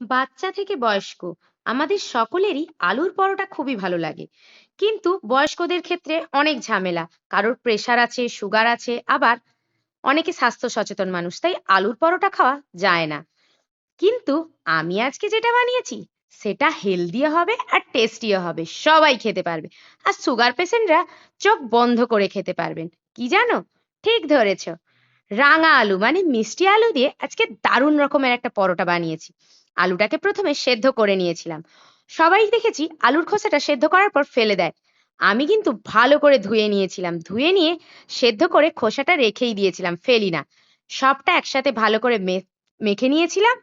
বাচ্চা থেকে বয়স্ক আমাদের সকলেরই আলুর পরোটা খুবই ভালো লাগে। কিন্তু বয়স্কদের ক্ষেত্রে অনেক ঝামেলা। কারোর প্রেশার আছে, সুগার আছে, আবার অনেকে স্বাস্থ্য সচেতন মানুষ, তাই আলুর পরোটা খাওয়া যায় না। কিন্তু আমি আজকে যেটা বানিয়েছি সেটা হেলদিও হবে আর টেস্টিও হবে, সবাই খেতে পারবে। আর সুগার পেশেন্টরা চোখ বন্ধ করে খেতে পারবেন। কি জানো? ঠিক ধরেছো, রাঙা আলু মানে মিষ্টি আলু দিয়ে আজকে দারুণ রকমের একটা পরোটা বানিয়েছি। আলুটাকে প্রথমে সেদ্ধ করে নিয়েছিলাম। সবাই দেখেছি আলুর খোসাটা সেদ্ধ করার পর ফেলে দেয়। আমি কিন্তু ভালো করে ধুয়ে নিয়েছিলাম, ধুয়ে নিয়ে সেদ্ধ করে খোসাটা রেখেই দিয়েছিলাম, ফেলি না। সবটা একসাথে ভালো করে মেখে নিয়েছিলাম।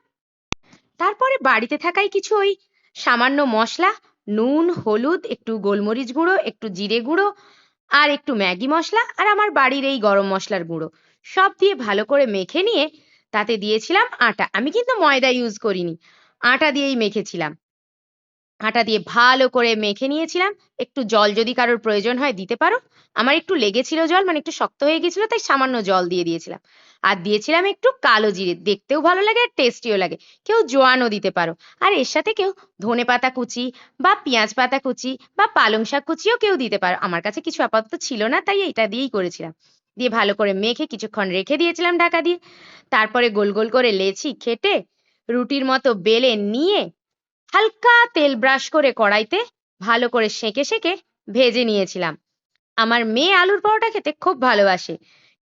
তারপরে বাড়িতে থাকাই কিছু ওই সামান্য মশলা, নুন, হলুদ, একটু গোলমরিচ গুঁড়ো, একটু জিরে গুঁড়ো, আর একটু ম্যাগি মশলা, আর আমার বাড়ির এই গরম মশলার গুঁড়ো, সব দিয়ে ভালো করে মেখে নিয়ে তাতে দিয়েছিলাম আটা। আমি কিন্তু ময়দা ইউজ করিনি, আটা দিয়েই মেখেছিলাম। আটা দিয়ে ভালো করে মেখে নিয়েছিলাম। একটু জল যদি কারোর প্রয়োজন হয় দিতে পারো। আমার একটু লেগেছিল জল, মানে একটু শক্ত হয়ে গেছিল, তাই সামান্য জল দিয়ে দিয়েছিলাম। আর দিয়েছিলাম একটু কালো জিরে, দেখতেও ভালো লাগে আর টেস্টিও লাগে। কেউ জোয়ানও দিতে পারো। আর এর সাথে কেউ ধনে পাতা কুচি বা পেঁয়াজ পাতা কুচি বা পালং শাক কুচিও কেউ দিতে পারো। আমার কাছে কিছু আপাতত ছিল না, তাই এটা দিয়েই করেছিলাম। দিয়ে ভালো করে মেখে কিছুক্ষণ রেখে দিয়েছিলাম ঢাকা দিয়ে। তারপরে গোল গোল করে লেচি কেটে রুটির মতো বেলে নিয়ে হালকা তেল ব্রাশ করে কড়াইতে ভালো করে সেঁকে সেঁকে ভেজে নিয়েছিলাম। আমার মেয়ে আলুর পরোটা খেতে খুব ভালোবাসে,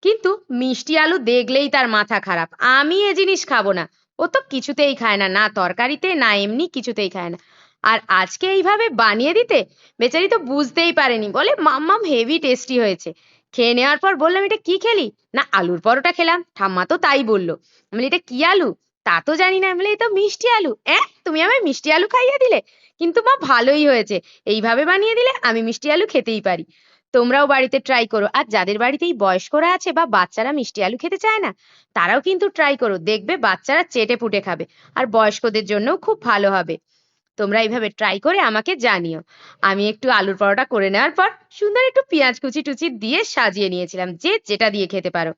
কিন্তু মিষ্টি আলু দেখলেই তার মাথা খারাপ। আমি এ জিনিস খাবো না। ও তো কিছুতেই খায় না, না তরকারিতে না এমনি কিছুতেই খায় না। আর আজকে এইভাবে বানিয়ে দিতে বেচারি তো বুঝতেই পারেনি, বলে মাম্মাম হেভি টেস্টি হয়েছে। খেয়ে নেওয়ার পর বললাম, এটা কি খেলি? না, আলুর পরোটা খেলাম, ঠাম্মা তো তাই বললো। আমি বলি, এটা কি আলু? তা তো জানি না। আমি বলি, এই তো মিষ্টি আলু। তুমি আমায় মিষ্টি আলু খাইয়ে দিলে? কিন্তু মা, ভালোই হয়েছে। এইভাবে বানিয়ে দিলে আমি মিষ্টি আলু খেতেই পারি। তোমরাও বাড়িতে ট্রাই করো। আর যাদের বাড়িতে এই বয়স্করা আছে বা বাচ্চারা মিষ্টি আলু খেতে চায় না, তারাও কিন্তু ট্রাই করো, দেখবে বাচ্চারা চেটে পুটে খাবে। আর বয়স্কদের জন্যও খুব ভালো হবে। তোমরা এইভাবে ট্রাই করে আমাকে জানিও। আমি একটু আলুর পরোটা করে নেওয়ার পর সুন্দর একটু পেঁয়াজ কুচি টুচি দিয়ে সাজিয়ে নিয়েছিলাম, যে যেটা দিয়ে খেতে পারো।